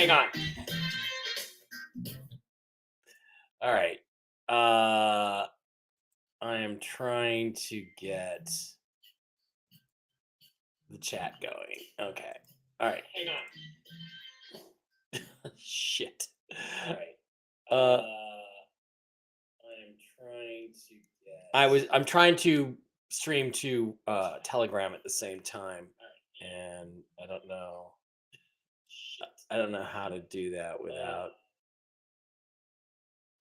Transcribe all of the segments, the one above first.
hang on. All right. I am trying to get the chat going. Okay. All right. Hang on. Shit. All right. I'm trying to get. I'm trying to stream to Telegram at the same time, and I don't know. I don't know how to do that without.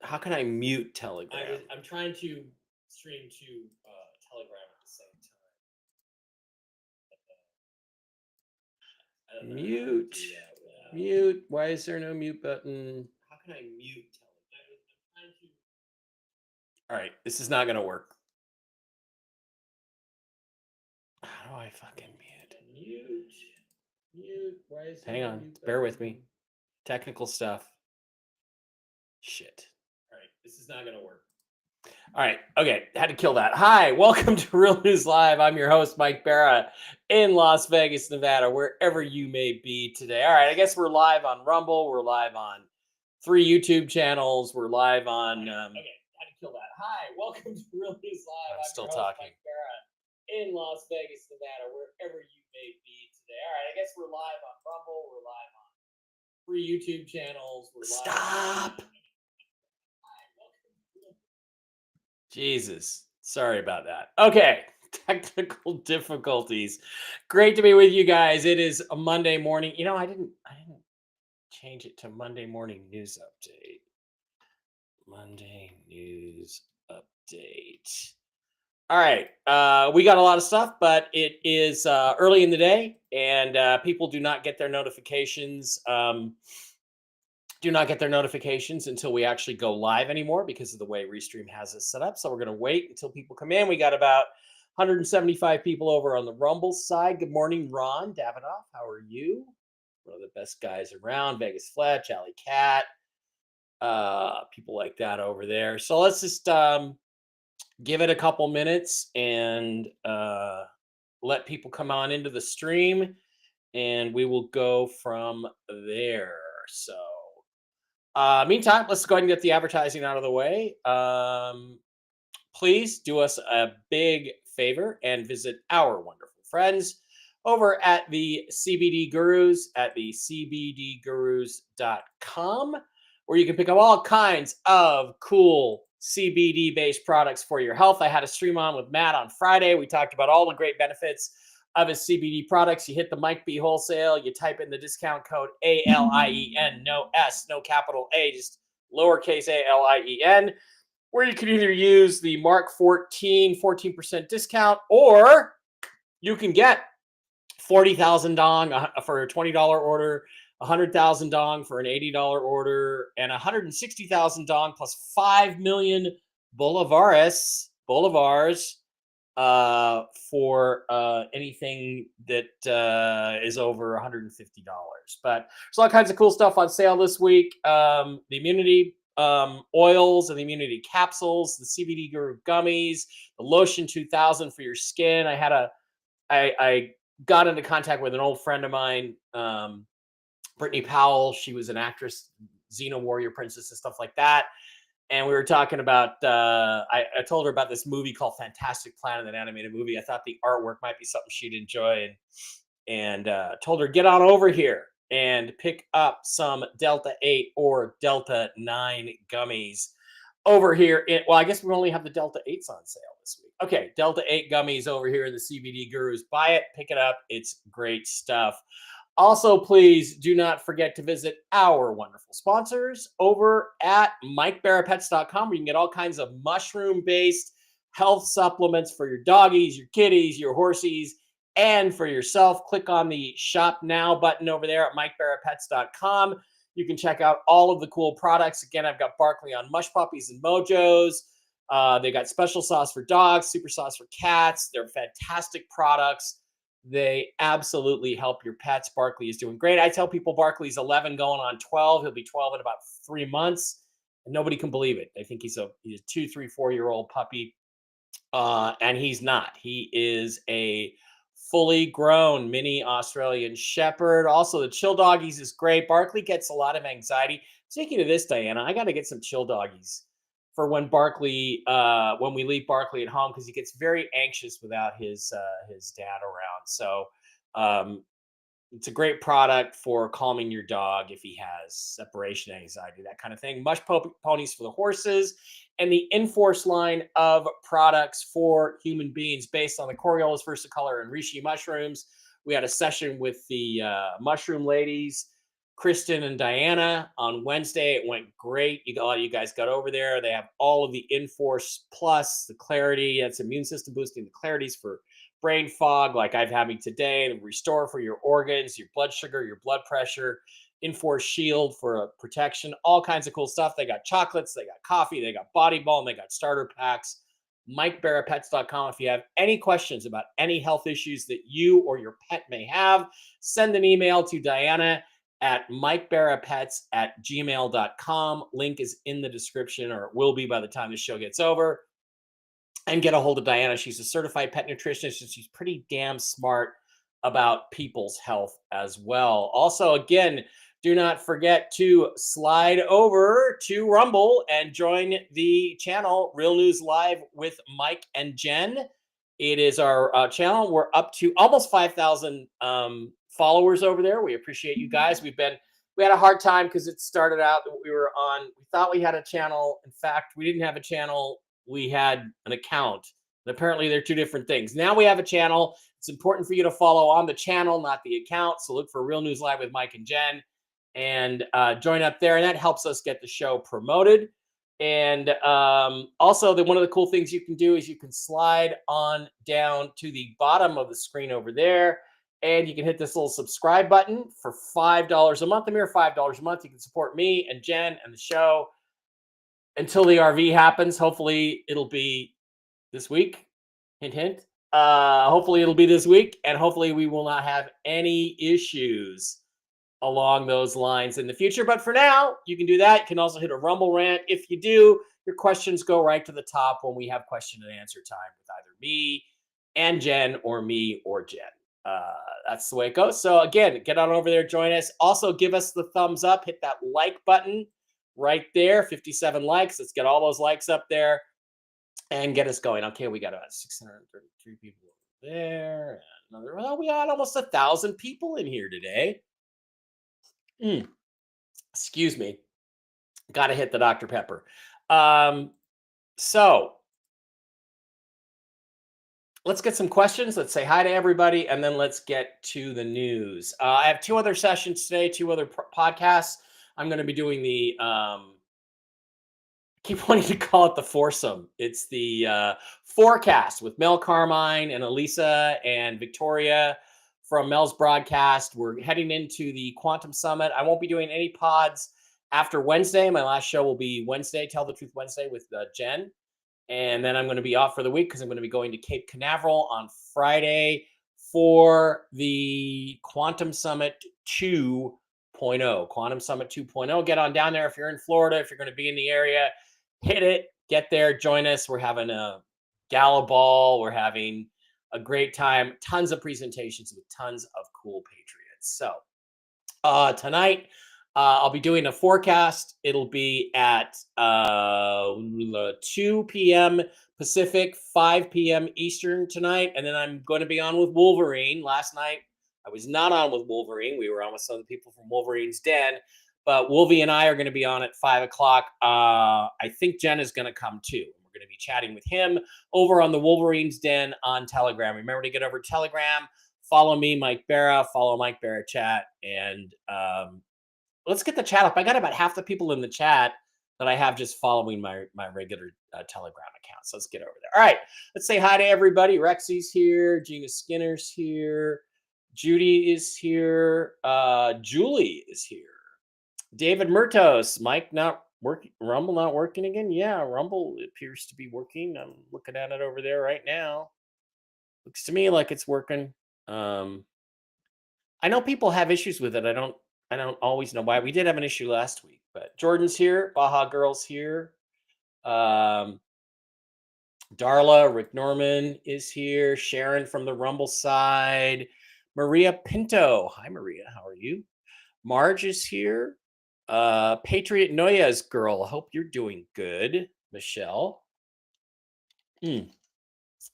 How can I mute Telegram? I'm trying to stream to Telegram at the same time. Mute. Mute. Why is there no mute button? How can I mute Telegram? All right, this is not going to work. How do I fucking mute? Mute. Why is there Hang on. Bear with me. Technical stuff. Shit. All right, this is not going to work. All right. Okay. Had to kill that. Hi. Welcome to Real News Live. I'm your host, Mike Barra, in Las Vegas, Nevada, wherever you may be today. All right. I guess we're live on Rumble. We're live on 3 YouTube channels. We're live on. Okay. Had to kill that. Hi. Welcome to Real News Live. I'm still talking. Mike Barra, in Las Vegas, Nevada, wherever you may be today. All right. I guess we're live on Rumble. We're live on 3 YouTube channels. We're live. Stop. Jesus. Sorry about that. Okay. Technical difficulties. Great to be with you guys. It is a Monday morning. You know, I didn't change it to Monday morning news update. Monday news update. All right. We got a lot of stuff, but it is early in the day and people do not get their notifications. Until we actually go live anymore because of the way Restream has it set up. So we're going to wait until people come in. We got about 175 people over on the Rumble side. Good morning, Ron Davidoff. How are you? One of the best guys around. Vegas Fletch, Alley Cat, people like that over there. So let's just give it a couple minutes and let people come on into the stream, and we will go from there. So meantime, let's go ahead and get the advertising out of the way. Please do us a big favor and visit our wonderful friends over at the CBD Gurus at the cbdgurus.com, where you can pick up all kinds of cool CBD-based products for your health. I had a stream on with Matt on Friday. We talked about all the great benefits of his CBD products. You hit the Mike B Wholesale, you type in the discount code ALIEN, no S, no capital A, just lowercase ALIEN, where you can either use the Mark 14% discount, or you can get 40,000 dong for a $20 order, 100,000 dong for an $80 order, and 160,000 dong plus 5 million bolivars for anything that is over $150. But there's all kinds of cool stuff on sale this week. The immunity oils and the immunity capsules, the CBD Guru gummies, the Lotion 2000 for your skin. I got into contact with an old friend of mine, Brittany Powell. She was an actress, Xena Warrior Princess and stuff like that. And we were talking about, I told her about this movie called Fantastic Planet, an animated movie. I thought the artwork might be something she'd enjoy, and told her, get on over here and pick up some Delta 8 or Delta 9 gummies over here. Well, I guess we only have the Delta 8s on sale this week. Okay, Delta 8 gummies over here in the CBD Gurus. Buy it, pick it up. It's great stuff. Also, please do not forget to visit our wonderful sponsors over at MikeBarraPets.com, where you can get all kinds of mushroom-based health supplements for your doggies, your kitties, your horsies, and for yourself. Click on the Shop Now button over there at MikeBarraPets.com. You can check out all of the cool products. Again, I've got Barkley on Mush Puppies and Mojos. They got special sauce for dogs, super sauce for cats. They're fantastic products. They absolutely help your pets. Barkley is doing great. I tell people Barkley's 11 going on 12. He'll be 12 in about 3 months. And nobody can believe it. They think he's a 2, 3, 4-year-old puppy. And he's not. He is a fully grown mini Australian Shepherd. Also, the chill doggies is great. Barkley gets a lot of anxiety. Speaking of this, Diana, I got to get some chill doggies for when we leave Barkley at home, because he gets very anxious without his dad around. So um, it's a great product for calming your dog if he has separation anxiety, that kind of thing. Ponies for the horses, and the Enforce line of products for human beings based on the Coriolis versicolor and reishi mushrooms. We had a session with the mushroom ladies, Kristen and Diana, on Wednesday. It went great. A lot of you guys got over there. They have all of the Enforce Plus, the clarity, that's immune system boosting, the clarities for brain fog, like I've having today, and restore for your organs, your blood sugar, your blood pressure, Enforce Shield for protection, all kinds of cool stuff. They got chocolates, they got coffee, they got body balm, they got starter packs. MikeBarraPets.com. If you have any questions about any health issues that you or your pet may have, send an email to Diana at MikeBarraPets@gmail.com. Link is in the description, or it will be by the time the show gets over. And get a hold of Diana. She's a certified pet nutritionist, and she's pretty damn smart about people's health as well. Also, again, do not forget to slide over to Rumble and join the channel Real News Live with Mike and Jen. It is our channel. We're up to almost 5,000 followers over there. We appreciate you guys. We had a hard time because it started out that we were on. We thought we had a channel. In fact, we didn't have a channel. We had an account. And apparently they're two different things. Now we have a channel. It's important for you to follow on the channel, not the account. So look for Real News Live with Mike and Jen and join up there. And that helps us get the show promoted. And also, one of the cool things you can do is you can slide on down to the bottom of the screen over there, and you can hit this little subscribe button for $5 a month. A mere $5 a month. You can support me and Jen and the show until the RV happens. Hopefully it'll be this week. Hint, hint. Hopefully it'll be this week, and hopefully we will not have any issues along those lines in the future. But for now, you can do that. You can also hit a Rumble rant. If you do, your questions go right to the top when we have question and answer time with either me and Jen, or me or Jen. That's the way it goes. So again, get on over there, join us. Also, give us the thumbs up. Hit that like button right there. 57 likes. Let's get all those likes up there and get us going. Okay, we got about 633 people over there. We got almost 1,000 people in here today. Excuse me. Got to hit the Dr. Pepper. So let's get some questions. Let's say hi to everybody, and then let's get to the news. I have two other sessions today, two other podcasts. I'm going to be doing the keep wanting to call it the foursome. It's the forecast with Mel Carmine and Elisa and Victoria from Mel's broadcast. We're heading into the Quantum Summit. I won't be doing any pods after Wednesday. My last show will be Wednesday, Tell the Truth Wednesday with Jen. And then I'm going to be off for the week because I'm going to be going to Cape Canaveral on Friday for the Quantum Summit 2.0. Quantum Summit 2.0. Get on down there if you're in Florida, if you're going to be in the area. Hit it, get there, join us. We're having a gala ball. We're having a great time. Tons of presentations with tons of cool patriots. So tonight, I'll be doing a forecast. It'll be at 2 p.m. Pacific, 5 p.m. Eastern tonight. And then I'm going to be on with Wolverine. Last night, I was not on with Wolverine. We were on with some of the people from Wolverine's Den. But Wolvie and I are going to be on at 5 o'clock. I think Jen is going to come too. We're going to be chatting with him over on the Wolverine's Den on Telegram. Remember to get over to Telegram. Follow me, Mike Barra. Follow Mike Barra Chat. And let's get the chat up. I got about half the people in the chat that I have just following my regular Telegram account. So let's get over there. All right. Let's say hi to everybody. Rexy's here. Gina Skinner's here. Judy is here. Julie is here. David Murtos, Mike not working, Rumble not working again? Yeah, Rumble appears to be working. I'm looking at it over there right now. Looks to me like it's working. I know people have issues with it. I don't always know why. We did have an issue last week, but Jordan's here, Baja Girl's here. Brian Darla, Rick Norman is here. Sharon from the Rumble side. Maria Pinto. Hi, Maria. How are you? Marge is here. Patriot Noyes girl. Hope you're doing good. Michelle.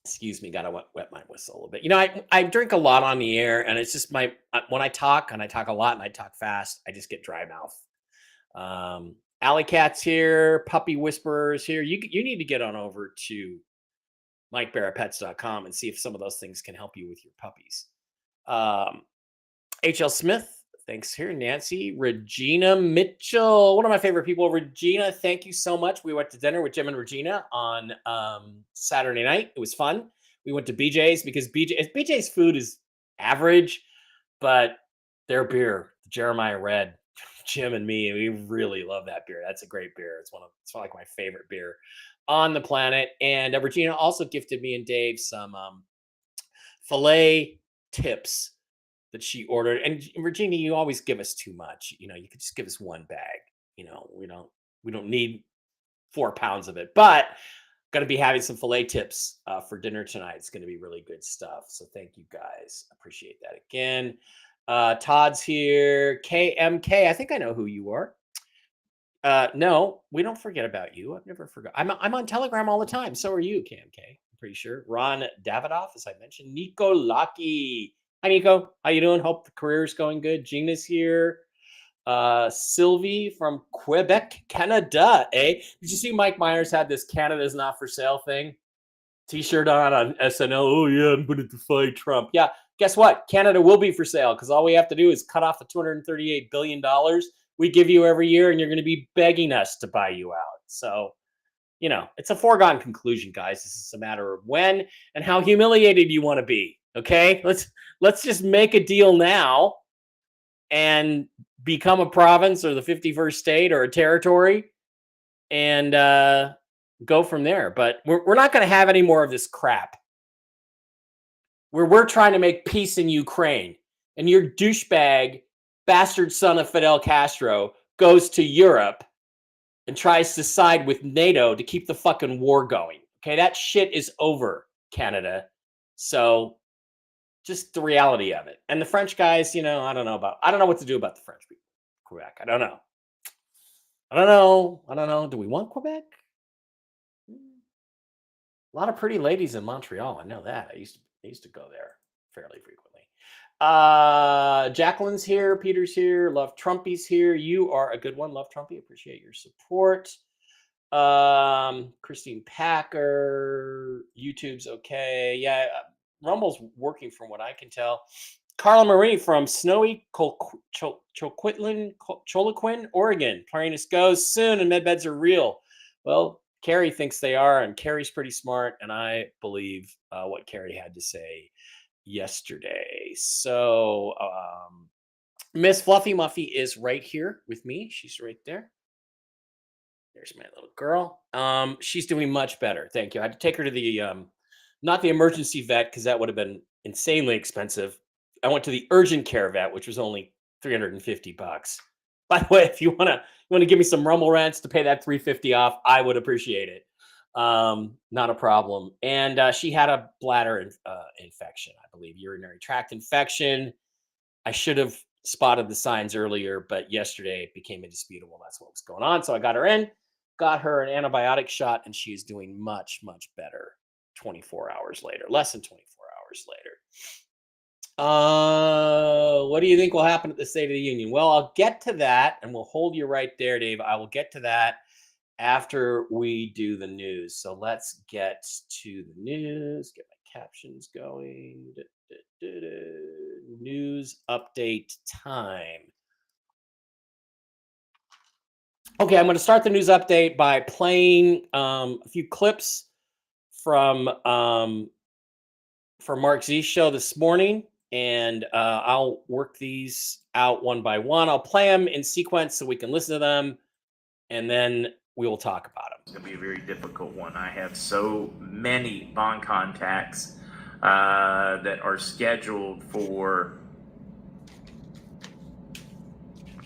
Excuse me, gotta wet my whistle a little bit. You know, I drink a lot on the air, and it's just when I talk, and I talk a lot, and I talk fast, I just get dry mouth. Alley Cat's here, Puppy Whisperer's here. You need to get on over to MikeBarrettPets.com and see if some of those things can help you with your puppies. H.L. Smith, thanks here. Nancy, Regina Mitchell, one of my favorite people. Regina, thank you so much. We went to dinner with Jim and Regina on Saturday night. It was fun. We went to BJ's because BJ's food is average, but their beer, the Jeremiah Red, Jim and me, we really love that beer. That's a great beer. It's like my favorite beer on the planet. And Regina also gifted me and Dave some filet tips that she ordered. And Regina, you always give us too much. You know, you could just give us one bag. You know, we don't need 4 pounds of it. But going to be having some filet tips for dinner tonight. It's going to be really good stuff. So thank you guys. Appreciate that again. Todd's here. KMK. I think I know who you are. No, we don't forget about you. I've never forgot. I'm on Telegram all the time. So are you, KMK. I'm pretty sure. Ron Davidoff, as I mentioned. Nico Locky. Hi, Nico. How you doing? Hope the career's going good. Gina's here. Sylvie from Quebec, Canada. Did you see Mike Myers had this Canada's not for sale thing? T-shirt on SNL. Oh yeah, I'm going to defy Trump. Yeah, guess what? Canada will be for sale because all we have to do is cut off the $238 billion we give you every year, and you're going to be begging us to buy you out. So, you know, it's a foregone conclusion, guys. This is a matter of when and how humiliated you want to be. Okay, let's just make a deal now and become a province or the 51st state or a territory and go from there. But we're not going to have any more of this crap where we're trying to make peace in Ukraine and your douchebag bastard son of Fidel Castro goes to Europe and tries to side with NATO to keep the fucking war going. Okay, that shit is over, Canada. So just the reality of it. And the French guys, you know, I don't know what to do about the French people. Quebec. I don't know. Do we want Quebec? A lot of pretty ladies in Montreal. I know that. I used to go there fairly frequently. Jacqueline's here. Peter's here. Love Trumpy's here. You are a good one. Love Trumpy. Appreciate your support. Christine Packer. YouTube's okay. Yeah, Rumble's working from what I can tell. Carla Marie from snowy Choloquin, Oregon. Clarinus goes soon and medbeds are real. Well, Carrie thinks they are, and Carrie's pretty smart, and I believe what Carrie had to say yesterday. So Miss Fluffy Muffy is right here with me. She's right there. There's my little girl. She's doing much better. Thank you. I had to take her to the not the emergency vet because that would have been insanely expensive. I went to the urgent care vet, which was only $350. By the way, if you want to give me some Rumble rents to pay that $350 off, I would appreciate it. Not a problem. And she had a bladder infection, I believe, urinary tract infection. I should have spotted the signs earlier, but yesterday it became indisputable. That's what was going on. So I got her in, got her an antibiotic shot, and she's doing much, much better 24 hours later, less than 24 hours later. What do you think will happen at the State of the Union? Well, I'll get to that, and we'll hold you right there, Dave. I will get to that after we do the news. So let's get to the news, get my captions going. News update time. Okay, I'm going to start the news update by playing a few clips from Mark Z's show this morning, and I'll work these out one by one. I'll play them in sequence so we can listen to them, and then we will talk about them. It's going to be a very difficult one. I have so many bond contacts that are scheduled for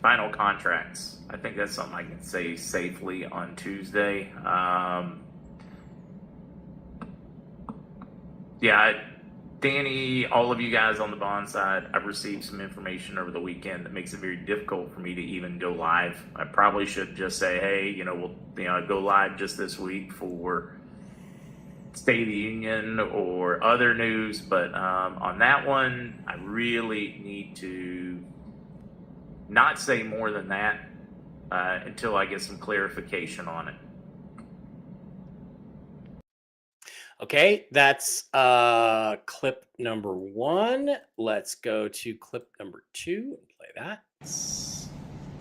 final contracts. I think that's something I can say safely on Tuesday. Yeah, Danny, all of you guys on the bond side, I've received some information over the weekend that makes it very difficult for me to even go live. I probably should just say, hey, we'll go live just this week for State of the Union or other news, but on that one, I really need to not say more than that until I get some clarification on it. Okay, that's clip number 1. Let's go to clip number 2 and play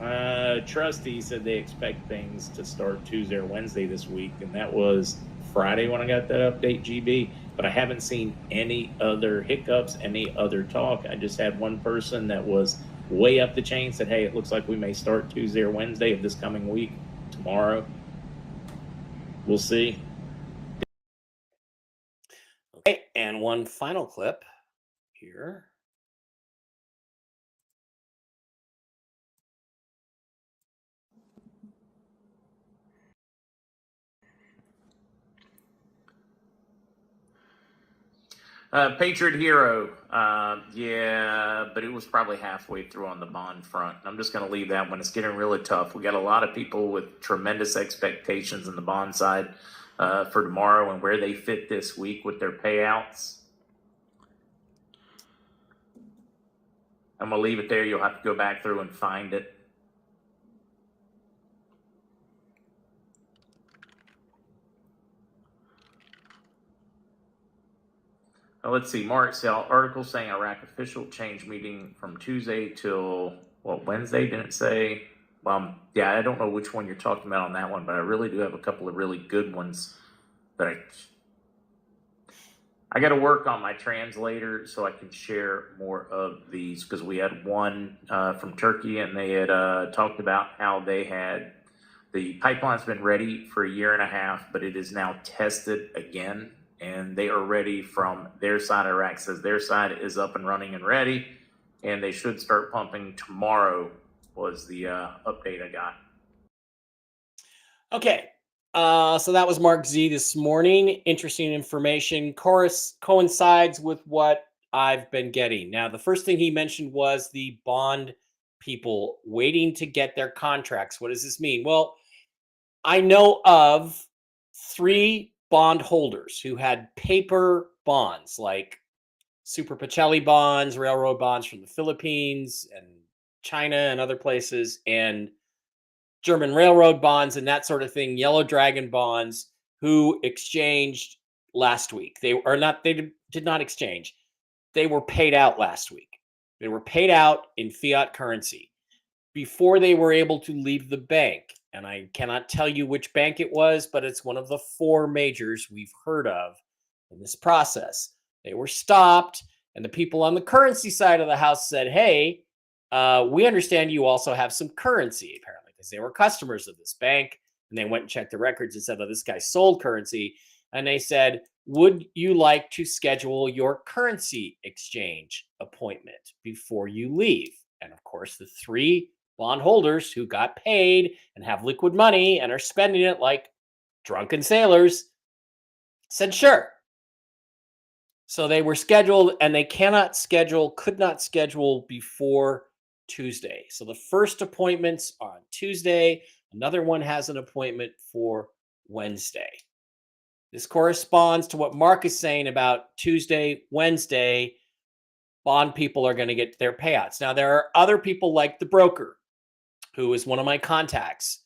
that. Trusty said they expect things to start Tuesday or Wednesday this week, and that was Friday when I got that update, GB. But I haven't seen any other hiccups, any other talk. I just had one person that was way up the chain said, hey, it looks like we may start Tuesday or Wednesday of this coming week, tomorrow. We'll see. Okay, and one final clip here. Patriot Hero, yeah, but it was probably halfway through on the bond front. I'm just going to leave that one. It's getting really tough. We got a lot of people with tremendous expectations in the bond side for tomorrow and where they fit this week with their payouts. I'm going to leave it there. You'll have to go back through and find it. Let's see. Mark Sell article saying Iraq official change meeting from Tuesday till Wednesday? Didn't it say? Yeah, I don't know which one you're talking about on that one, but I really do have a couple of really good ones that I got to work on my translator so I can share more of these, because we had one from Turkey, and they had talked about how they had the pipeline's been ready for a year and a half, but it is now tested again. And they are ready from their side. Iraq says their side is up and running and ready, and they should start pumping tomorrow, was the update I got. Okay, so that was Mark Z this morning. Interesting information. Coincides with what I've been getting. Now, the first thing he mentioned was the bond people waiting to get their contracts. What does this mean? Well, I know of 3 bond holders who had paper bonds, like Super Pacelli bonds, railroad bonds from the Philippines and China and other places, and German railroad bonds and that sort of thing, Yellow Dragon bonds, who exchanged last week. They did not exchange. They were paid out last week. They were paid out in fiat currency before they were able to leave the bank. And I cannot tell you which bank it was, but it's one of the 4 majors we've heard of in this process. They were stopped, and the people on the currency side of the house said, hey, we understand you also have some currency, apparently, because they were customers of this bank. And they went and checked the records and said, oh, this guy sold currency. And they said, would you like to schedule your currency exchange appointment before you leave? And of course, the 3 bondholders who got paid and have liquid money and are spending it like drunken sailors said, sure. So they were scheduled, and they could not schedule before Tuesday. So the first appointment's on Tuesday. Another one has an appointment for Wednesday. This corresponds to what Mark is saying about Tuesday, Wednesday, bond people are going to get their payouts. Now, there are other people like the broker, who is one of my contacts,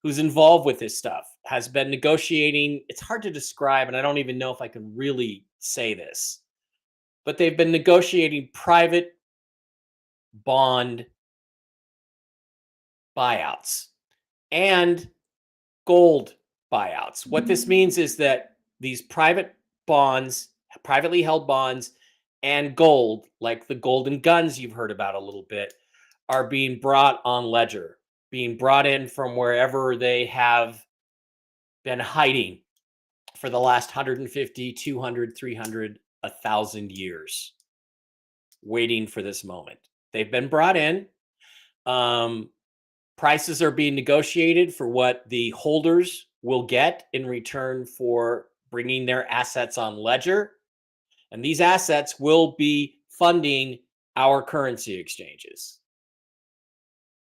who's involved with this stuff, has been negotiating. It's hard to describe, and I don't even know if I can really say this, but they've been negotiating private bond buyouts and gold buyouts. What this means is that these private bonds, privately held bonds, and gold, like the golden guns you've heard about a little bit, are being brought on ledger, being brought in from wherever they have been hiding for the last 150, 200, 300, 1,000 years, waiting for this moment. They've been brought in. Prices are being negotiated for what the holders will get in return for bringing their assets on ledger. And these assets will be funding our currency exchanges.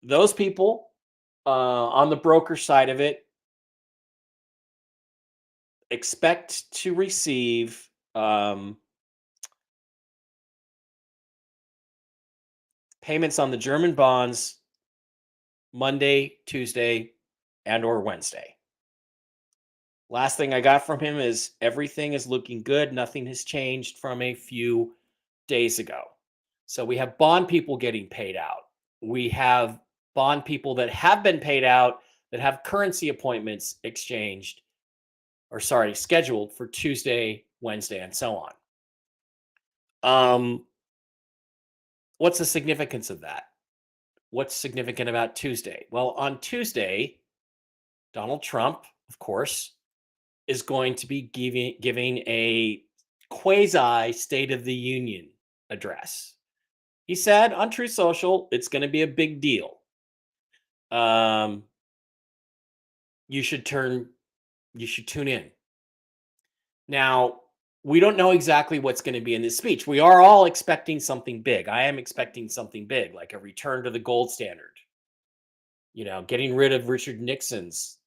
Those people on the broker side of it expect to receive payments on the German bonds Monday, Tuesday, and or Wednesday. Last thing I got from him is everything is looking good. Nothing has changed from a few days ago. So we have bond people getting paid out. We have bond people that have been paid out that have currency appointments scheduled for Tuesday, Wednesday, and so on. What's the significance of that? What's significant about Tuesday? Well, on Tuesday, Donald Trump, of course, is going to be giving a quasi State of the Union address. He said on Truth Social, it's going to be a big deal. You should tune in. Now, we don't know exactly what's going to be in this speech. We are all expecting something big. I am expecting something big, like a return to the gold standard. Getting rid of Richard Nixon's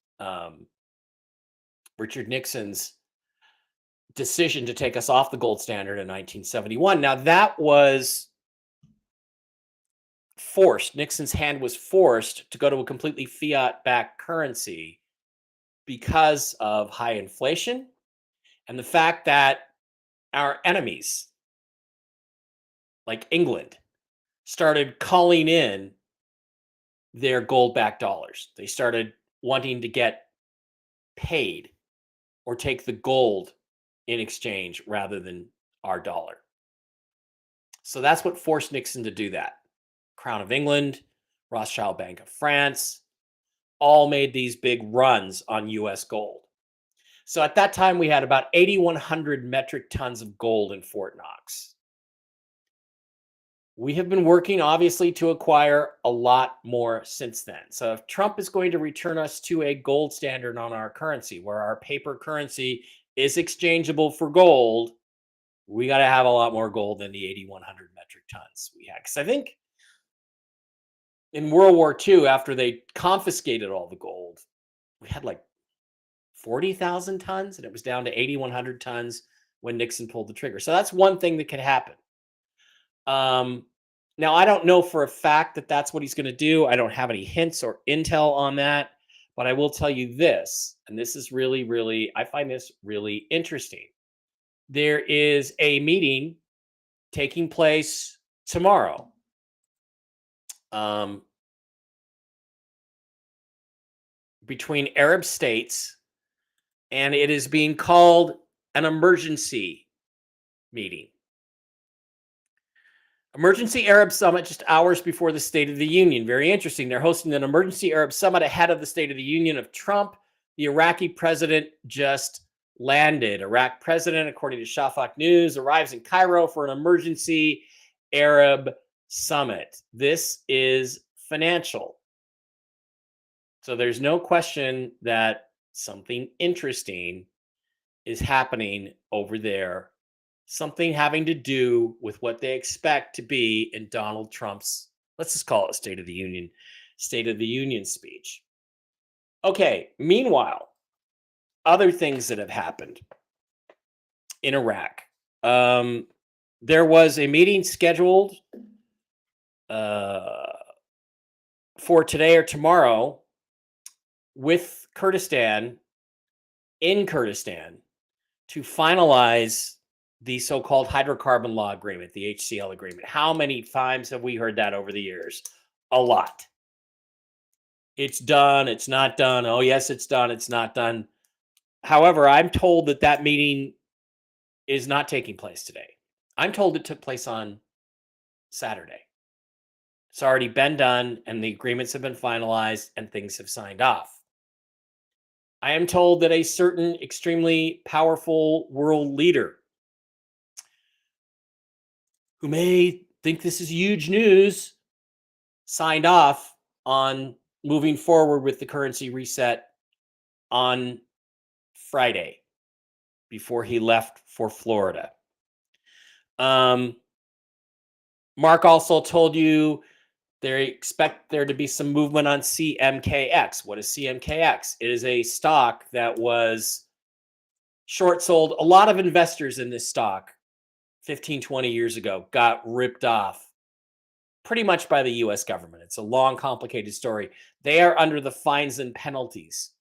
decision to take us off the gold standard in 1971. Now, that was forced. Nixon's hand was forced to go to a completely fiat-backed currency because of high inflation and the fact that our enemies, like England, started calling in their gold-backed dollars. They started wanting to get paid or take the gold in exchange rather than our dollar. So that's what forced Nixon to do that. Crown of England, Rothschild Bank of France, all made these big runs on US gold. So at that time, we had about 8,100 metric tons of gold in Fort Knox. We have been working, obviously, to acquire a lot more since then. So if Trump is going to return us to a gold standard on our currency, where our paper currency is exchangeable for gold, we got to have a lot more gold than the 8,100 metric tons we had. Because I think in World War II, after they confiscated all the gold, we had like 40,000 tons, and it was down to 8,100 tons when Nixon pulled the trigger. So that's one thing that could happen. Now, I don't know for a fact that that's what he's going to do. I don't have any hints or intel on that, but I will tell you this, and this is really, really, I find this really interesting. There is a meeting taking place tomorrow. Between Arab states, and it is being called an emergency meeting. Emergency Arab Summit just hours before the State of the Union. Very interesting. They're hosting an emergency Arab Summit ahead of the State of the Union of Trump. The Iraqi president just landed. Iraq president, according to Shafak News, arrives in Cairo for an emergency Arab Summit. This is financial. So there's no question that something interesting is happening over there. Something having to do with what they expect to be in Donald Trump's, let's just call it a State of the Union speech. Okay, meanwhile, other things that have happened in Iraq. There was a meeting scheduled for today or tomorrow with Kurdistan, in Kurdistan, to finalize the so-called hydrocarbon law agreement, the HCL agreement. How many times have we heard that over the years? A lot. It's done, it's not done. Oh, yes, it's done, it's not done. However, I'm told that that meeting is not taking place today. I'm told it took place on Saturday. It's already been done, and the agreements have been finalized, and things have signed off. I am told that a certain extremely powerful world leader, who may think this is huge news, signed off on moving forward with the currency reset on Friday before he left for Florida. Mark also told you they expect there to be some movement on CMKX. What is CMKX? It is a stock that was short sold. A lot of investors in this stock 15, 20 years ago got ripped off pretty much by the US government. It's a long, complicated story. They are under the fines and penalties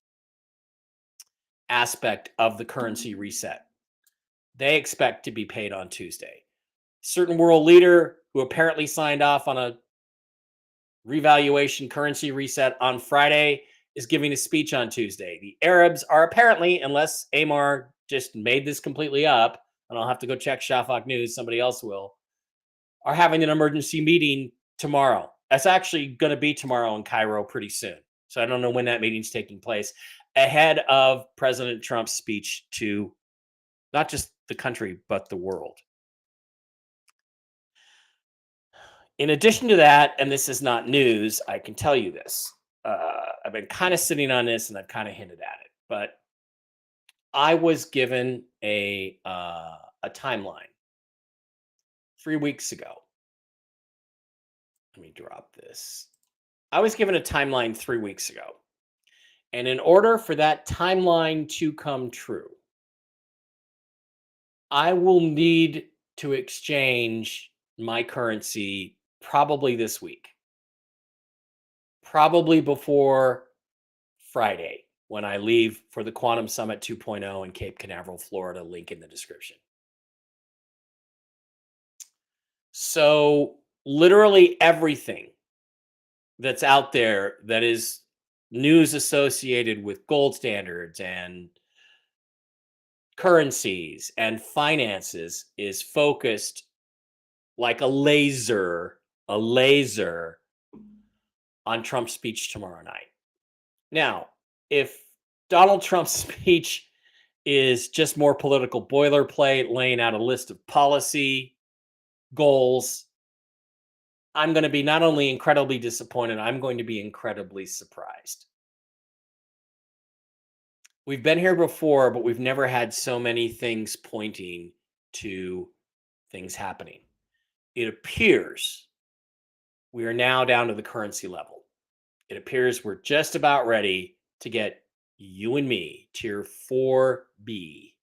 aspect of the currency reset. They expect to be paid on Tuesday. Certain world leader who apparently signed off on a revaluation currency reset on Friday is giving a speech on Tuesday. The Arabs are apparently, unless Amar just made this completely up, and I'll have to go check Shafak News, somebody else will, are having an emergency meeting tomorrow. That's actually going to be tomorrow in Cairo pretty soon. So I don't know when that meeting's taking place, ahead of President Trump's speech to not just the country, but the world. In addition to that, and this is not news, I can tell you this. I've been kind of sitting on this and I've kind of hinted at it, but I was given a timeline 3 weeks ago. Let me drop this. I was given a timeline 3 weeks ago. And in order for that timeline to come true, I will need to exchange my currency probably this week. Probably before Friday when I leave for the Quantum Summit 2.0 in Cape Canaveral, Florida, link in the description. So literally everything that's out there that is news associated with gold standards and currencies and finances is focused like a laser on Trump's speech tomorrow night. Now, if Donald Trump's speech is just more political boilerplate, laying out a list of policy goals, I'm going to be not only incredibly disappointed, I'm going to be incredibly surprised. We've been here before, but we've never had so many things pointing to things happening. It appears we are now down to the currency level. It appears we're just about ready to get you and me, tier 4B,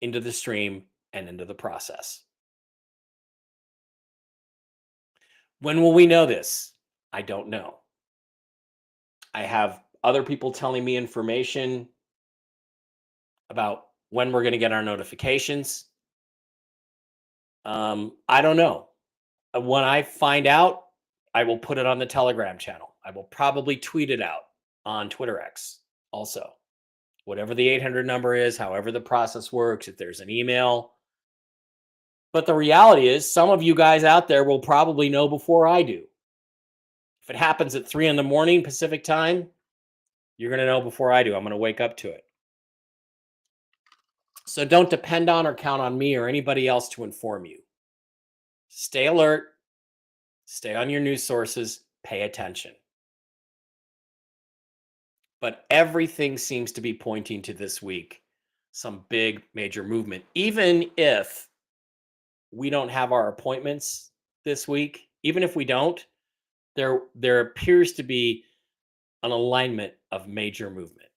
into the stream and into the process. When will we know this? I don't know. I have other people telling me information about when we're going to get our notifications. I don't know. When I find out, I will put it on the Telegram channel. I will probably tweet it out on Twitter X also. Whatever the 800 number is, however the process works, if there's an email. But the reality is, some of you guys out there will probably know before I do. If it happens at 3 a.m. Pacific time, you're going to know before I do. I'm going to wake up to it. So don't depend on or count on me or anybody else to inform you. Stay alert. Stay on your news sources. Pay attention. But everything seems to be pointing to this week some big major movement. Even if we don't have our appointments this week, even if we don't, there appears to be an alignment of major movement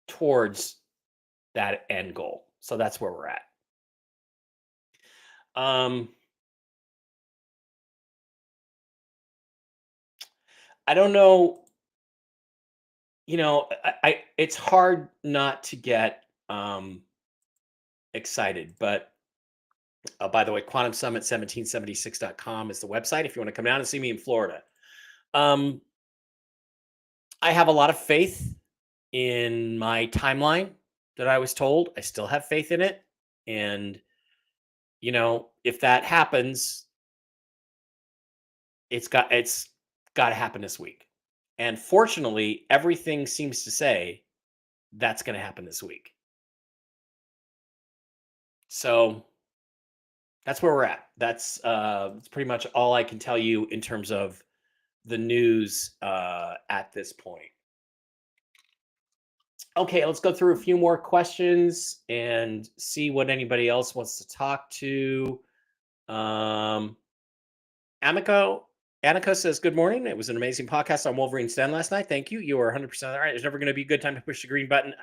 towards that end goal. So that's where we're at. I don't know. You know, it's hard not to get excited, but by the way, Quantum Summit 1776.com is the website if you want to come down and see me in Florida. I have a lot of faith in my timeline that I was told. I still have faith in it. And, you know, if that happens, it's got to happen this week. And fortunately, everything seems to say that's going to happen this week. So that's where we're at. That's pretty much all I can tell you in terms of the news at this point. Okay, let's go through a few more questions and see what anybody else wants to talk to. Um, Amico, Aniko says, "Good morning. It was an amazing podcast on Wolverine's Den last night. Thank you. You are 100% right. There's never going to be a good time to push the green button.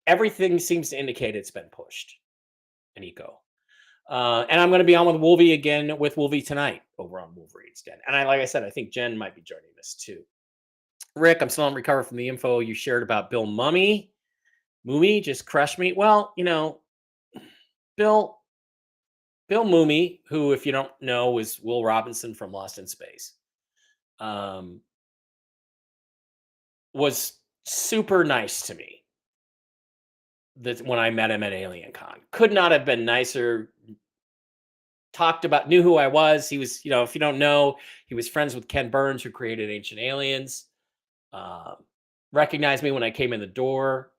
Everything seems to indicate it's been pushed." Aniko. And I'm going to be on with Wolvie again with Wolvie tonight over on Wolverine's Den. And like I said, I think Jen might be joining us too. Rick, I'm still on recover from the info you shared about Bill Mummy. Mummy just crushed me. Well, Bill Mummy, who, if you don't know, is Will Robinson from Lost in Space, was super nice to me. That when I met him at Alien Con, could not have been nicer. Knew who I was. He was, if you don't know, he was friends with Ken Burns, who created Ancient Aliens. Recognized me when I came in the door,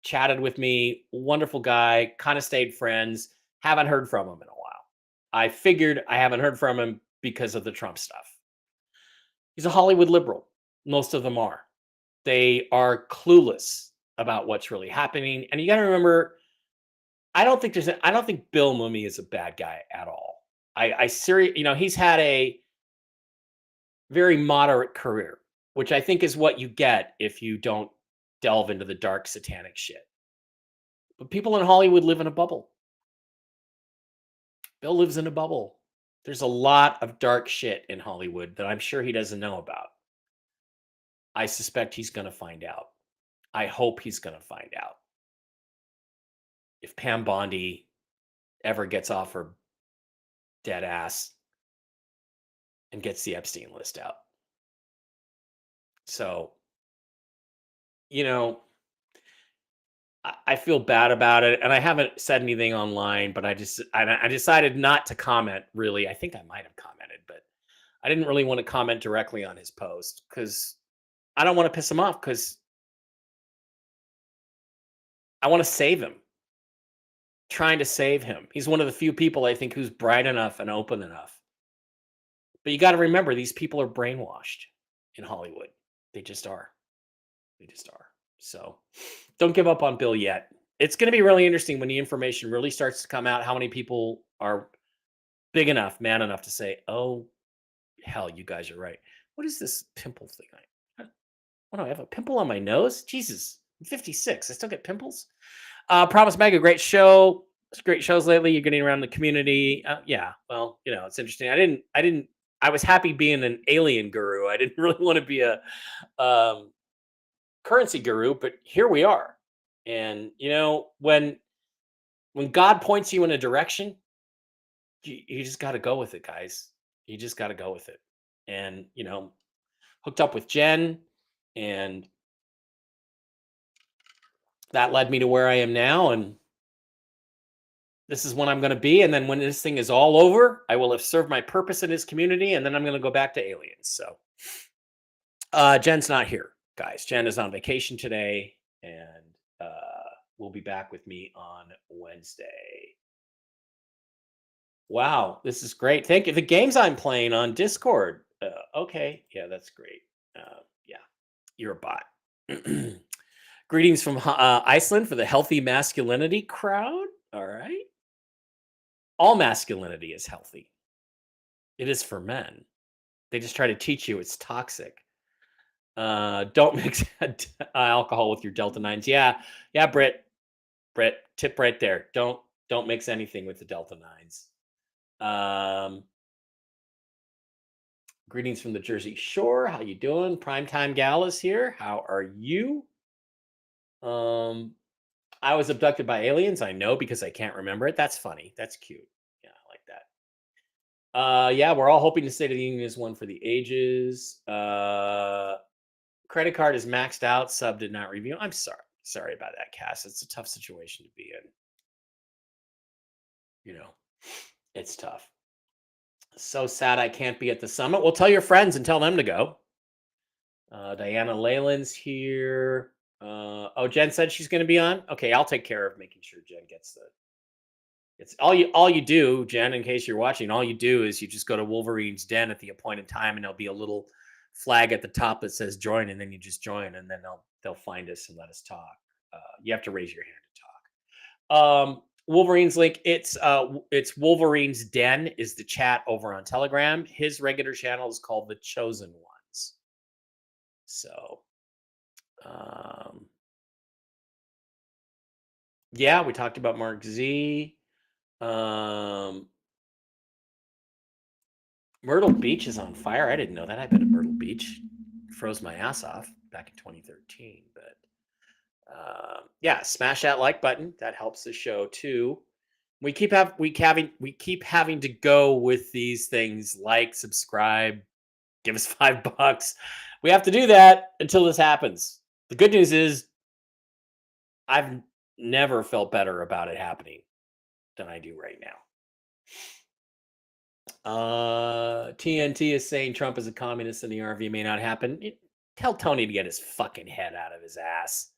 chatted with me. Wonderful guy. Kind of stayed friends. Haven't heard from him in a while. I figured I haven't heard from him because of the Trump stuff. He's a Hollywood liberal. Most of them are. They are clueless about what's really happening. And you got to remember, I don't think Bill Mummy is a bad guy at all. He's had a very moderate career, which I think is what you get if you don't delve into the dark satanic shit. But people in Hollywood live in a bubble. Bill lives in a bubble. There's a lot of dark shit in Hollywood that I'm sure he doesn't know about. I suspect he's going to find out. I hope he's going to find out. If Pam Bondi ever gets off her dead ass and gets the Epstein list out. So, I feel bad about it, and I haven't said anything online, but I decided not to comment, really. I think I might have commented, but I didn't really want to comment directly on his post because I don't want to piss him off, because I want to save him. Trying to save him. He's one of the few people, I think, who's bright enough and open enough. But you got to remember, these people are brainwashed in Hollywood. They just are. So don't give up on Bill yet. It's going to be really interesting when the information really starts to come out, how many people are big enough, man enough to say, oh, hell, you guys are right. What is this pimple thing? What do I have, a pimple on my nose? Jesus, I'm 56. I still get pimples. Promise Mega, great show. It's great shows lately. You're getting around the community. Yeah, well, it's interesting. I was happy being an alien guru. I didn't really want to be a currency guru, but here we are. And when God points you in a direction, you just got to go with it, guys. You just got to go with it. And hooked up with Jen, and that led me to where I am now, and this is when I'm going to be. And then when this thing is all over, I will have served my purpose in his community, and then I'm going to go back to aliens. So Jen's not here, guys. Jen is on vacation today, and will be back with me on Wednesday. Wow, this is great. Thank you. The games I'm playing on Discord. Okay, yeah, that's great. Yeah, you're a bot. Greetings from Iceland for the healthy masculinity crowd. All right. All masculinity is healthy. It is for men. They just try to teach you it's toxic. Don't mix alcohol with your Delta 9s. Yeah, Britt, tip right there. Don't mix anything with the Delta 9s. Greetings from the Jersey Shore. How you doing? Primetime Gal is here. How are you? I was abducted by aliens. I know, because I can't remember it. That's funny. That's cute. Yeah, I like that. Yeah, we're all hoping the State of the Union is one for the ages. Credit card is maxed out. Sub did not review. I'm sorry. Sorry about that, Cass. It's a tough situation to be in. It's tough. So sad I can't be at the summit. Well, tell your friends and tell them to go. Diana Leyland's here. Jen said she's going to be on. Okay, I'll take care of making sure Jen gets it's all you do, Jen, in case you're watching. All you do is you just go to Wolverine's Den at the appointed time, and there'll be a little flag at the top that says join, and then you just join, and then they'll find us and let us talk. You have to raise your hand to talk. Wolverine's link. It's Wolverine's Den is the chat over on Telegram. His regular channel is called The Chosen Ones. So, yeah, we talked about Mark Z. Myrtle Beach is on fire. I didn't know that. I've been to Myrtle Beach. Froze my ass off back in 2013. But yeah, smash that like button. That helps the show too. We keep having to go with these things. Like, subscribe, give us $5. We have to do that until this happens. The good news is I've never felt better about it happening than I do right now. TNT is saying Trump is a communist and the RV may not happen. Tell Tony to get his fucking head out of his ass.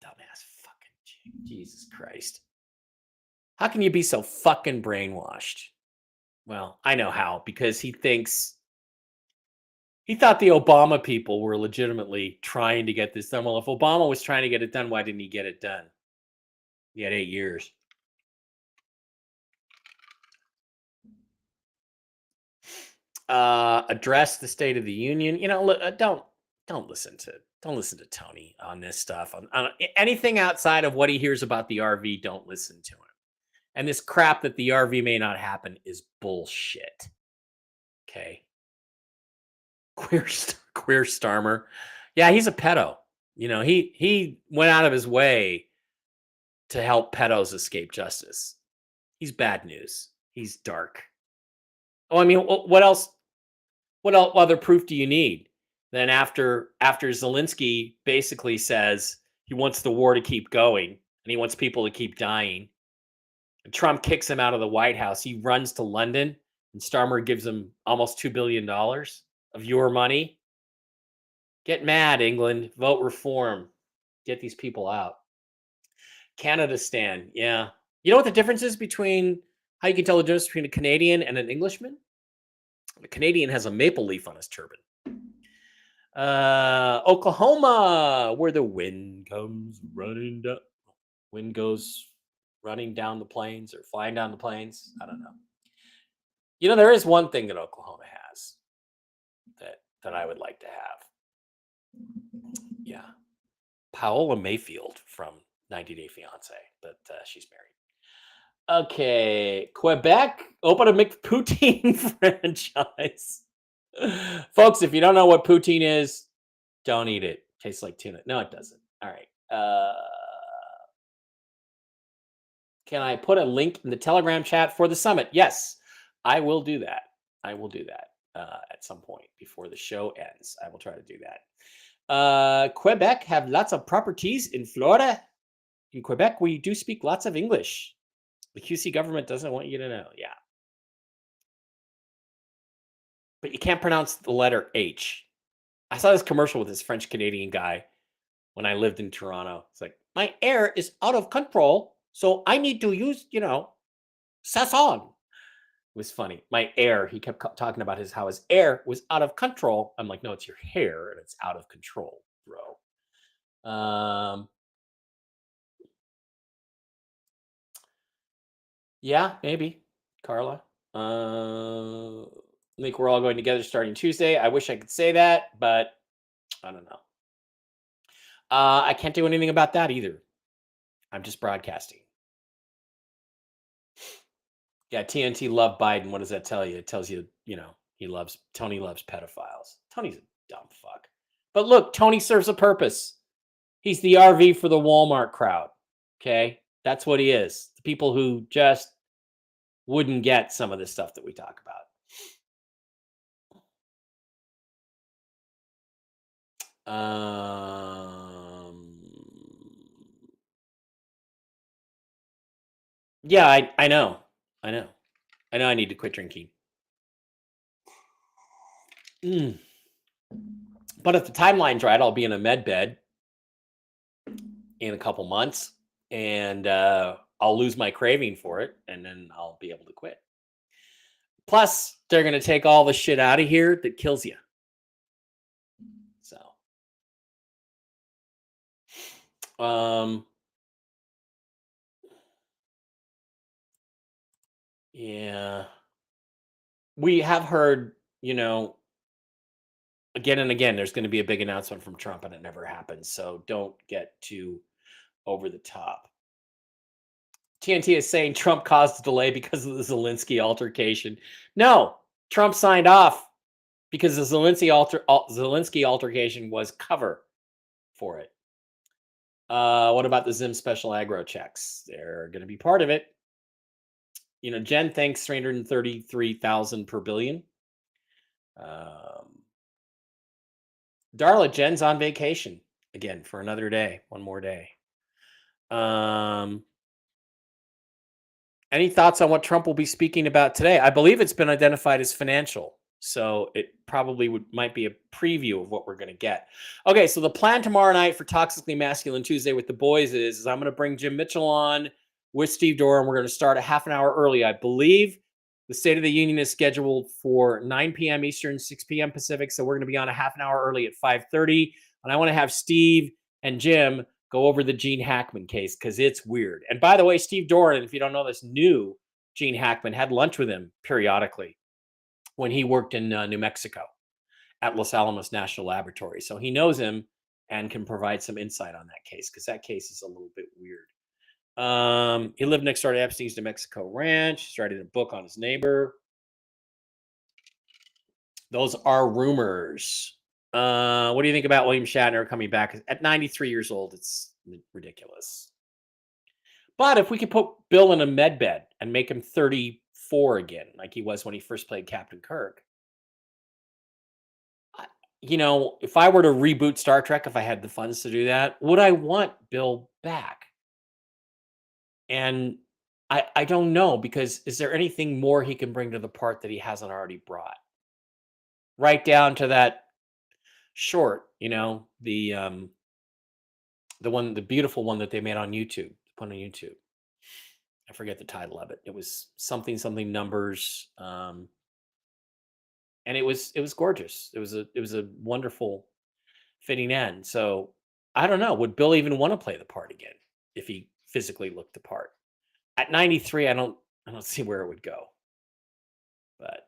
Dumbass fucking Jesus Christ. How can you be so fucking brainwashed? Well, I know how, because he thought the Obama people were legitimately trying to get this done. Well, if Obama was trying to get it done, why didn't he get it done? He had 8 years. Address the State of the Union. Don't listen to Tony on this stuff. On anything outside of what he hears about the RV, don't listen to him. And this crap that the RV may not happen is bullshit. Okay. Queer Starmer. Yeah, he's a pedo. He went out of his way to help pedos escape justice. He's bad news. He's dark. Oh, I mean, what else? What other proof do you need? Then after Zelensky basically says he wants the war to keep going and he wants people to keep dying, and Trump kicks him out of the White House, he runs to London and Starmer gives him almost $2 billion of your money. Get mad, England. Vote reform. Get these people out. Canada stand. Yeah. You know what the difference is between how you can tell the difference between a Canadian and an Englishman? The Canadian has a maple leaf on his turban. Oklahoma, where the wind comes running down. Wind goes running down the plains or flying down the plains. I don't know. There is one thing that Oklahoma has that I would like to have. Yeah. Paola Mayfield from 90 Day Fiance, but she's married. Okay. Quebec, open a McPoutine franchise. Folks, if you don't know what poutine is, don't eat it. Tastes like tuna. No, it doesn't. All right. Can I put a link in the Telegram chat for the summit? Yes, I will do that. At some point before the show ends. I will try to do that. Quebec have lots of properties in Florida. In Quebec, we do speak lots of English. The QC government doesn't want you to know. Yeah. But you can't pronounce the letter H. I saw this commercial with this French Canadian guy when I lived in Toronto. It's like, my air is out of control, so I need to use, Sasson. It was funny. My air, he kept talking about how his air was out of control. I'm like, no, it's your hair and it's out of control, bro. Yeah, maybe. Carla. I think we're all going together starting Tuesday. I wish I could say that, but I don't know. I can't do anything about that either. I'm just broadcasting. Yeah, TNT loved Biden. What does that tell you? It tells you, Tony loves pedophiles. Tony's a dumb fuck. But look, Tony serves a purpose. He's the RV for the Walmart crowd. Okay? That's what he is. The people who just wouldn't get some of the stuff that we talk about. Yeah, I know. I need to quit drinking. But if the timeline's right, I'll be in a med bed in a couple months, and I'll lose my craving for it, and then I'll be able to quit. Plus, they're going to take all the shit out of here that kills you. So, Um, yeah, we have heard, again and again, there's going to be a big announcement from Trump, and it never happens. So don't get too over the top. TNT is saying Trump caused the delay because of the Zelensky altercation. No, Trump signed off because the Zelensky altercation was cover for it. What about the Zim special aggro checks? They're going to be part of it. Jen thanks 333,000 per billion. Darla, Jen's on vacation again for another day, one more day. Any thoughts on what Trump will be speaking about today? I believe it's been identified as financial, so it probably might be a preview of what we're going to get. Okay, so the plan tomorrow night for Toxically Masculine Tuesday with the boys is I'm going to bring Jim Mitchell on with Steve Doran. We're going to start a half an hour early. I believe the State of the Union is scheduled for 9 p.m. Eastern, 6 p.m. Pacific, so we're going to be on a half an hour early at 5:30, and I want to have Steve and Jim go over the Gene Hackman case because it's weird. And by the way, Steve Doran, if you don't know this, knew Gene Hackman, had lunch with him periodically when he worked in New Mexico at Los Alamos National Laboratory. So he knows him and can provide some insight on that case because that case is a little bit weird. He lived next door to Epstein's New Mexico ranch. Started a book on his neighbor. Those are rumors. What do you think about William Shatner coming back at 93 years old? It's ridiculous. But if we could put Bill in a med bed and make him 34 again, like he was when he first played Captain Kirk, if I were to reboot Star Trek, if I had the funds to do that, would I want Bill back? And I don't know, because is there anything more he can bring to the part that he hasn't already brought? Right down to that short, the beautiful one that they made on YouTube, put on YouTube. I forget the title of it. It was something numbers, and it was gorgeous. It was a wonderful fitting end. So I don't know. Would Bill even want to play the part again if he physically looked the part? At 93, I don't see where it would go. But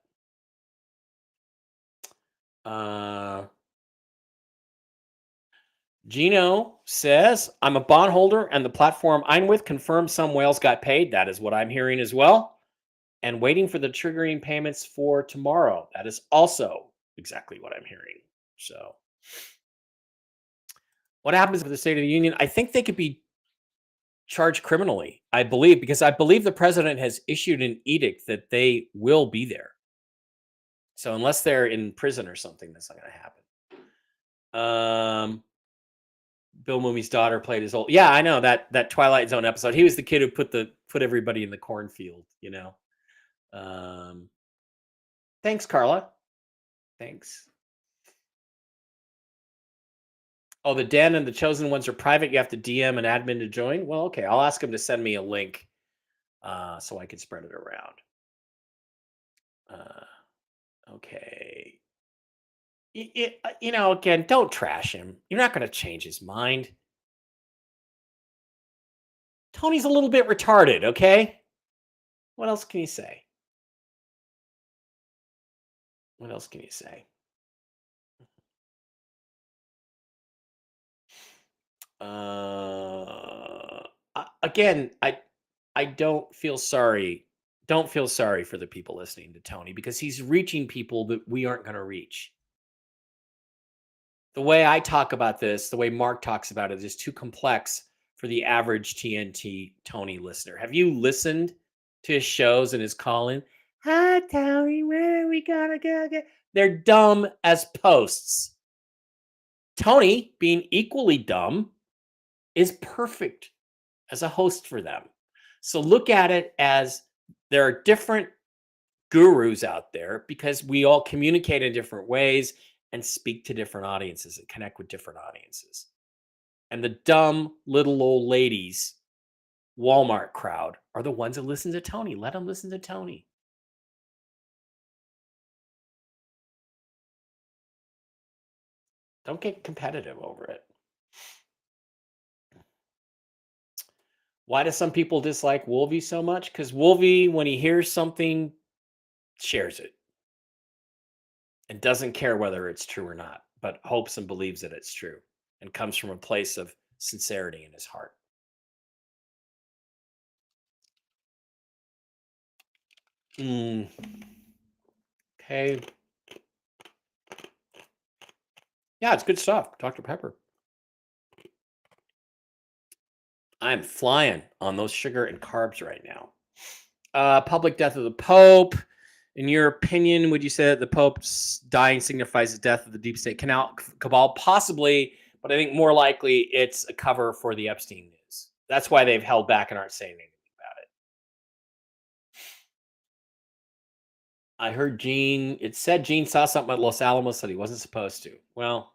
Gino says, I'm a bondholder and the platform I'm with confirms some whales got paid. That is what I'm hearing as well. And waiting for the triggering payments for tomorrow. That is also exactly what I'm hearing. So what happens with the State of the Union? I think they could be charged criminally, I believe, because I believe the president has issued an edict that they will be there. So unless they're in prison or something, that's not going to happen. Bill Mooney's daughter played his old. Yeah, I know that Twilight Zone episode. He was the kid who put everybody in the cornfield. Thanks, Carla. Thanks. Oh, the Den and the Chosen Ones are private. You have to DM an admin to join. Well, okay. I'll ask him to send me a link so I can spread it around. Okay. Again, don't trash him. You're not going to change his mind. Tony's a little bit retarded, okay? What else can you say? What else can you say? Again, I don't feel sorry. Don't feel sorry for the people listening to Tony, because he's reaching people that we aren't going to reach. The way I talk about this, the way Mark talks about it, is too complex for the average TNT Tony listener. Have you listened to his shows and his call-in? Hi, Tony, where are we gonna go? They're dumb as posts. Tony, being equally dumb, is perfect as a host for them. So look at it as there are different gurus out there because we all communicate in different ways and speak to different audiences and connect with different audiences. And the dumb little old ladies, Walmart crowd, are the ones that listen to Tony. Let them listen to Tony. Don't get competitive over it. Why do some people dislike Wolvie so much? Because Wolvie, when he hears something, shares it and doesn't care whether it's true or not, but hopes and believes that it's true and comes from a place of sincerity in his heart. Okay. Yeah, it's good stuff. Dr. Pepper. I'm flying on those sugar and carbs right now. Public death of the Pope. In your opinion, would you say that the Pope's dying signifies the death of the deep state cabal? Possibly, but I think more likely it's a cover for the Epstein news. That's why they've held back and aren't saying anything about it. I heard it said Gene saw something at Los Alamos that he wasn't supposed to. Well,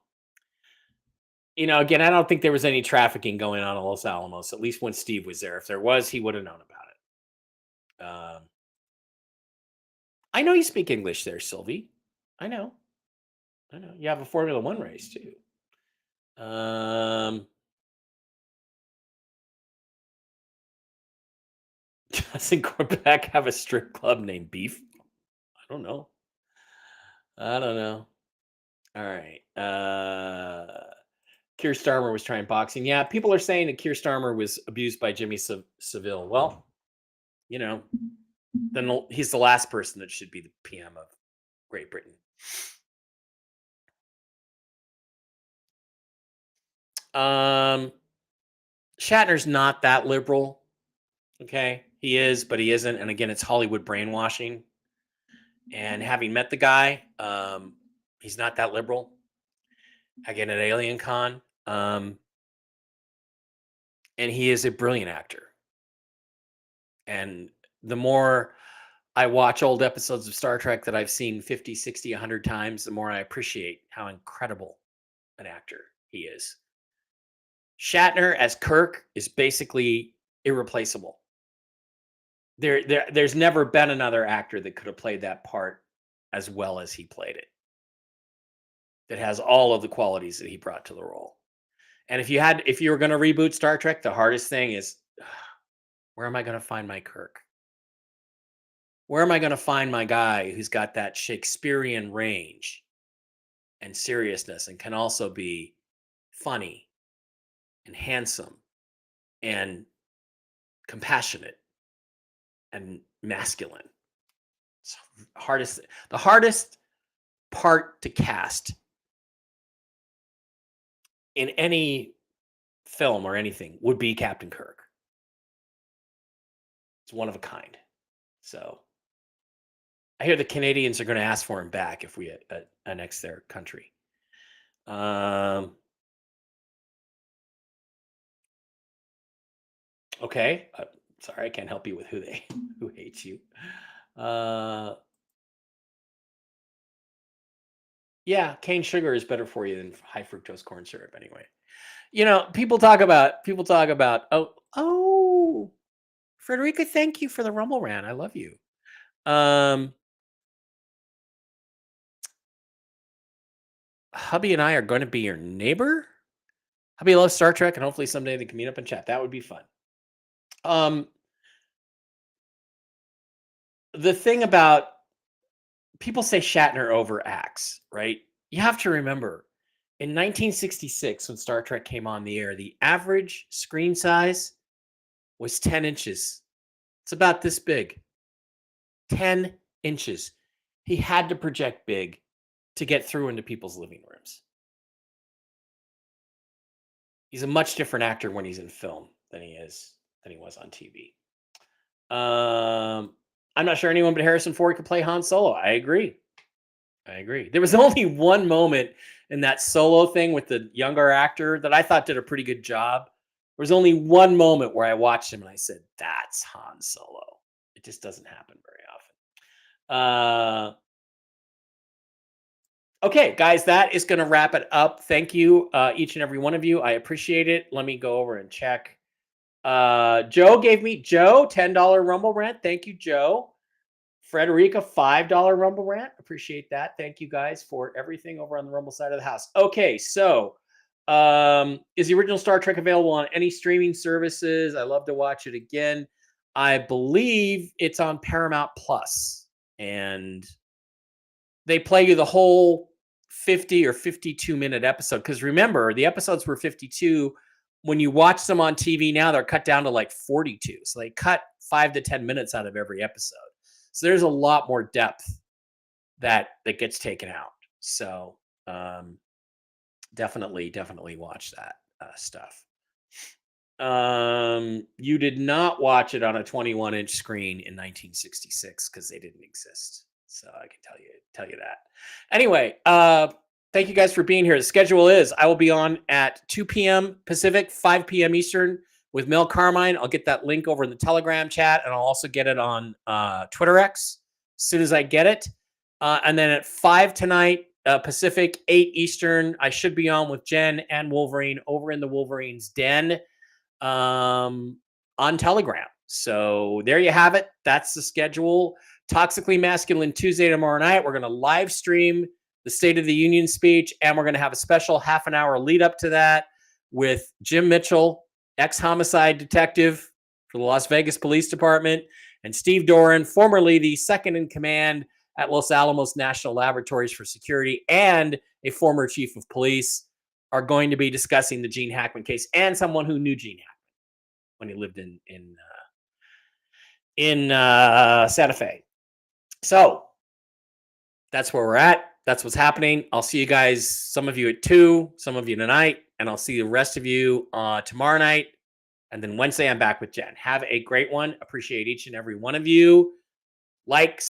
again, I don't think there was any trafficking going on at Los Alamos, at least when Steve was there. If there was, he would have known about it. I know you speak English there, Sylvie. I know. You have a Formula One race too. Doesn't Quebec have a strip club named Beef? I don't know. All right. Keir Starmer was trying boxing. Yeah, people are saying that Keir Starmer was abused by Jimmy Savile. Well, then he's the last person that should be the PM of Great Britain. Shatner's not that liberal. Okay, he is, but he isn't. And again, it's Hollywood brainwashing. And having met the guy, he's not that liberal. Again, at Alien Con, and he is a brilliant actor. And the more I watch old episodes of Star Trek that I've seen 50, 60, 100 times, the more I appreciate how incredible an actor he is. Shatner as Kirk is basically irreplaceable. There's never been another actor that could have played that part as well as he played it. That has all of the qualities that he brought to the role. And if you were going to reboot Star Trek, the hardest thing is, where am I going to find my Kirk? Where am I going to find my guy who's got that Shakespearean range and seriousness and can also be funny and handsome and compassionate and masculine? It's the hardest part to cast in any film or anything would be Captain Kirk. It's one of a kind. So I hear the Canadians are going to ask for him back if we annex their country. Okay. Sorry, I can't help you with who hates you. Yeah, cane sugar is better for you than high fructose corn syrup anyway. People talk about Frederica, thank you for the Rumble Rant. I love you. Hubby and I are going to be your neighbor. Hubby loves Star Trek, and hopefully someday they can meet up and chat. That would be fun. The thing about people say Shatner overacts, right? You have to remember, in 1966, when Star Trek came on the air, the average screen size was 10 inches. It's about this big. 10 inches. He had to project big to get through into people's living rooms. He's a much different actor when he's in film than he was on TV. I'm not sure anyone but Harrison Ford could play Han Solo. I agree. There was only one moment in that Solo thing with the younger actor that I thought did a pretty good job. There was only one moment where I watched him and I said, that's Han Solo. It just doesn't happen very often. Okay, guys, that is going to wrap it up. Thank you, each and every one of you. I appreciate it. Let me go over and check. Joe gave me $10 Rumble Rant. Thank you, Joe. Frederica, $5 Rumble Rant. Appreciate that. Thank you guys for everything over on the Rumble side of the house. Okay, so Is the original Star Trek available on any streaming services? I love to watch it again. I believe it's on Paramount Plus, and they play you the whole 50 or 52-minute episode. Because remember, the episodes were 52. When you watch them on TV now, they're cut down to like 42. So they cut 5 to 10 minutes out of every episode. So there's a lot more depth that gets taken out. So definitely watch that stuff. You did not watch it on a 21-inch screen in 1966 because they didn't exist. So I can tell you that. Anyway, thank you guys for being here. The schedule is I will be on at 2 p.m. Pacific, 5 p.m. Eastern with Mel Carmine. I'll get that link over in the Telegram chat, and I'll also get it on Twitter X as soon as I get it. And then at 5 tonight, Pacific, 8 Eastern, I should be on with Jen and Wolverine over in the Wolverine's Den on Telegram. So there you have it. That's the schedule. Toxically Masculine Tuesday tomorrow night. We're going to live stream the State of the Union speech, and we're going to have a special half an hour lead up to that with Jim Mitchell, ex-homicide detective for the Las Vegas Police Department, and Steve Doran, formerly the second in command at Los Alamos National Laboratories for Security and a former chief of police, are going to be discussing the Gene Hackman case, and someone who knew Gene Hackman when he lived in Santa Fe. So that's where we're at. That's what's happening. I'll see you guys, some of you at 2, some of you tonight, and I'll see the rest of you tomorrow night. And then Wednesday, I'm back with Jen. Have a great one. Appreciate each and every one of you. Like,